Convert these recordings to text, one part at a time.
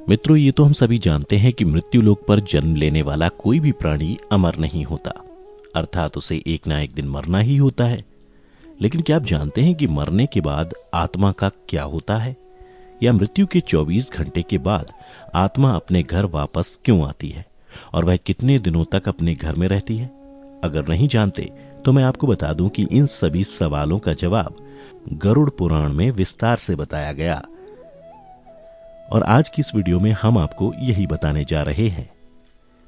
मित्रों, ये तो हम सभी जानते हैं कि मृत्यु लोक पर जन्म लेने वाला कोई भी प्राणी अमर नहीं होता, अर्थात उसे एक ना एक दिन मरना ही होता है। लेकिन क्या आप जानते हैं कि मरने के बाद आत्मा का क्या होता है, या मृत्यु के 24 घंटे के बाद आत्मा अपने घर वापस क्यों आती है और वह कितने दिनों तक अपने घर में रहती है? अगर नहीं जानते तो मैं आपको बता दूं कि इन सभी सवालों का जवाब गरुड़ पुराण में विस्तार से बताया गया, और आज की इस वीडियो में हम आपको यही बताने जा रहे हैं।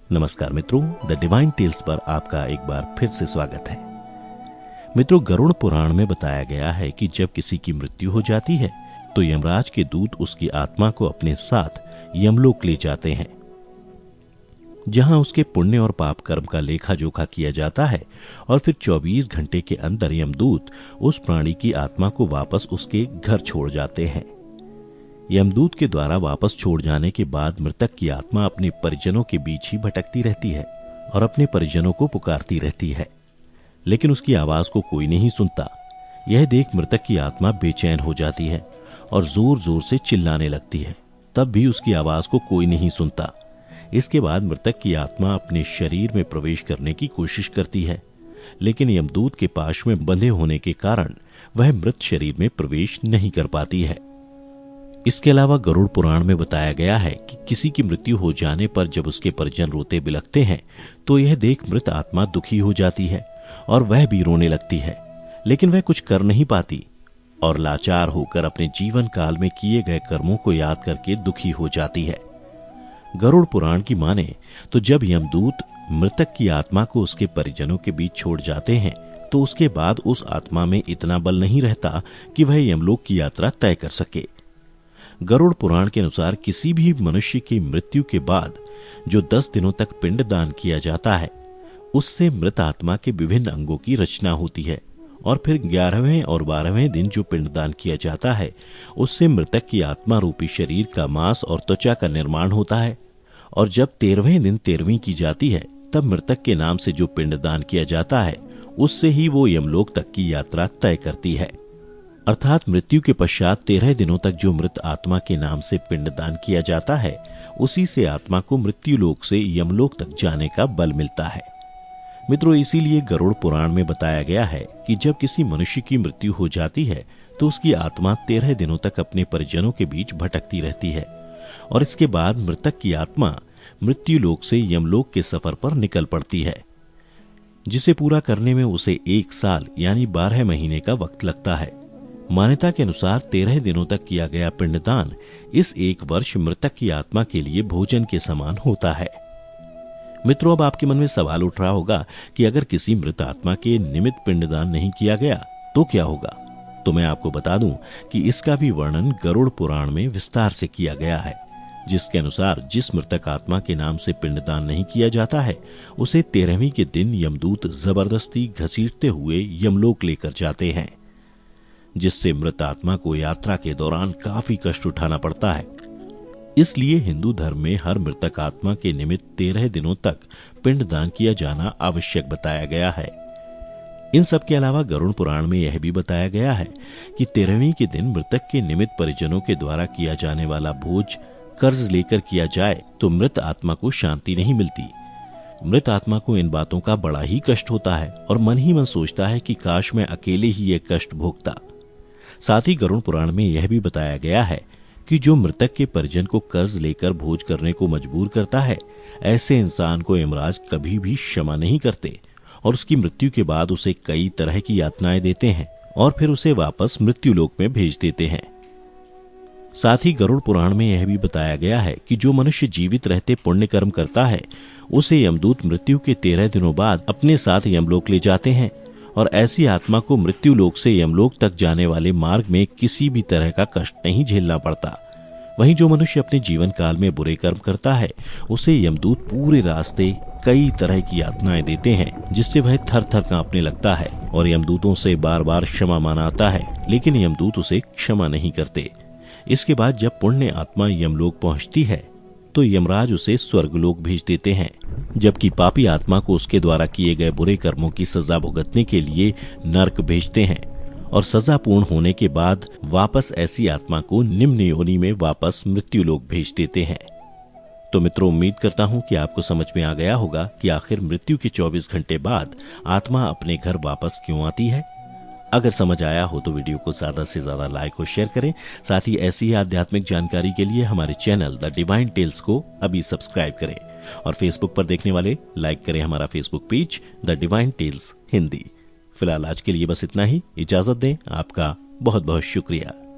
नमस्कार मित्रों, द डिवाइन टेल्स पर आपका एक बार फिर से स्वागत है। मित्रों, गरुड़ पुराण में बताया गया है कि जब किसी की मृत्यु हो जाती है तो यमराज के दूत उसकी आत्मा को अपने साथ यमलोक ले जाते हैं, जहां उसके पुण्य और पाप कर्म का लेखा जोखा किया जाता है, और फिर 24 घंटे के अंदर यमदूत उस प्राणी की आत्मा को वापस उसके घर छोड़ जाते हैं। यमदूत के द्वारा वापस छोड़ जाने के बाद मृतक की आत्मा अपने परिजनों के बीच ही भटकती रहती है और अपने परिजनों को पुकारती रहती है, लेकिन उसकी आवाज को कोई नहीं सुनता। यह देख मृतक की आत्मा बेचैन हो जाती है और जोर जोर से चिल्लाने लगती है, तब भी उसकी आवाज को कोई नहीं सुनता। इसके बाद मृतक की आत्मा अपने शरीर में प्रवेश करने की कोशिश करती है, लेकिन यमदूत के पाश में बंधे होने के कारण वह मृत शरीर में प्रवेश नहीं कर पाती है। इसके अलावा गरुड़ पुराण में बताया गया है कि किसी की मृत्यु हो जाने पर जब उसके परिजन रोते बिलखते हैं तो यह देख मृत आत्मा दुखी हो जाती है और वह भी रोने लगती है, लेकिन वह कुछ कर नहीं पाती और लाचार होकर अपने जीवन काल में किए गए कर्मों को याद करके दुखी हो जाती है। गरुड़ पुराण की माने तो जब यमदूत मृतक की आत्मा को उसके परिजनों के बीच छोड़ जाते हैं तो उसके बाद उस आत्मा में इतना बल नहीं रहता कि वह यमलोक की यात्रा तय कर सके। गरुड़ पुराण के अनुसार किसी भी मनुष्य की मृत्यु के बाद जो 10 दिनों तक पिंडदान किया जाता है, उससे मृत आत्मा के विभिन्न अंगों की रचना होती है, और फिर 11वें और 12वें दिन जो पिंडदान किया जाता है उससे मृतक की आत्मा रूपी शरीर का मांस और त्वचा का निर्माण होता है, और जब 13वें दिन 13वीं की जाती है तब मृतक के नाम से जो पिंडदान किया जाता है उससे ही वो यमलोक तक की यात्रा तय करती है। अर्थात मृत्यु के पश्चात 13 दिनों तक जो मृत आत्मा के नाम से पिंडदान किया जाता है उसी से आत्मा को मृत्यु लोक से यमलोक तक जाने का बल मिलता है। मित्रों, इसीलिए गरुड़ पुराण में बताया गया है कि जब किसी मनुष्य की मृत्यु हो जाती है तो उसकी आत्मा 13 दिनों तक अपने परिजनों के बीच भटकती रहती है, और इसके बाद मृतक की आत्मा मृत्यु लोक से यमलोक के सफर पर निकल पड़ती है, जिसे पूरा करने में उसे 1 साल यानी 12 महीने का वक्त लगता है। मान्यता के अनुसार 13 दिनों तक किया गया पिंडदान इस 1 वर्ष मृतक की आत्मा के लिए भोजन के समान होता है। मित्रों, अब आपके मन में सवाल उठ रहा होगा कि अगर किसी मृत आत्मा के निमित्त पिंडदान नहीं किया गया तो क्या होगा? तो मैं आपको बता दूं कि इसका भी वर्णन गरुड़ पुराण में विस्तार से किया गया है, जिसके अनुसार जिस मृतक आत्मा के नाम से पिंडदान नहीं किया जाता है उसे 13वीं के दिन यमदूत जबरदस्ती घसीटते हुए यमलोक लेकर जाते हैं, जिससे मृत आत्मा को यात्रा के दौरान काफी कष्ट उठाना पड़ता है। इसलिए हिंदू धर्म में हर मृतक आत्मा के निमित्त 13 दिनों तक पिंडदान किया जाना आवश्यक बताया गया है। इन सब के अलावा गरुड़ पुराण में यह भी बताया गया है कि 13वीं के दिन मृतक के निमित्त परिजनों के द्वारा किया जाने वाला भोज कर्ज लेकर किया जाए तो मृत आत्मा को शांति नहीं मिलती। मृत आत्मा को इन बातों का बड़ा ही कष्ट होता है और मन ही मन सोचता है कि काश मैं अकेले ही ये कष्ट भोगता। साथ ही गरुड़ पुराण में यह भी बताया गया है कि जो मृतक के परिजन को कर्ज लेकर भोज करने को मजबूर करता है, ऐसे इंसान को यमराज कभी भी क्षमा नहीं करते और उसकी मृत्यु के बाद उसे कई तरह की यातनाएं देते हैं और फिर उसे वापस मृत्यु लोक में भेज देते हैं। साथ ही गरुड़ पुराण में यह भी बताया गया है कि जो मनुष्य जीवित रहते पुण्य कर्म करता है उसे यमदूत मृत्यु के 13 दिनों बाद अपने साथ यमलोक ले जाते हैं, और ऐसी आत्मा को मृत्यु लोक से यमलोक तक जाने वाले मार्ग में किसी भी तरह का कष्ट नहीं झेलना पड़ता। वहीं जो मनुष्य अपने जीवन काल में बुरे कर्म करता है उसे यमदूत पूरे रास्ते कई तरह की यातनाएं देते हैं, जिससे वह थर थर कांपने लगता है और यमदूतों से बार बार क्षमा मांगता है, लेकिन यमदूत उसे क्षमा नहीं करते। इसके बाद जब पुण्य आत्मा यमलोक पहुंचती है तो यमराज उसे स्वर्गलोक भेज देते हैं, जबकि पापी आत्मा को उसके द्वारा किए गए बुरे कर्मों की सजा भुगतने के लिए नरक भेजते हैं, और सजा पूर्ण होने के बाद वापस ऐसी आत्मा को निम्न योनि में वापस मृत्युलोक भेज देते हैं। तो मित्रों, उम्मीद करता हूं कि आपको समझ में आ गया होगा कि आखिर मृत्यु के 24 घंटे बाद आत्मा अपने घर वापस क्यों आती है। अगर समझ आया हो तो वीडियो को ज्यादा से ज्यादा लाइक और शेयर करें। साथ ही ऐसी ही आध्यात्मिक जानकारी के लिए हमारे चैनल द डिवाइन टेल्स को अभी सब्सक्राइब करें और फेसबुक पर देखने वाले लाइक करें हमारा Facebook page the divine tales Hindi. फिलहाल आज के लिए बस इतना ही। इजाजत दें। आपका बहुत बहुत शुक्रिया।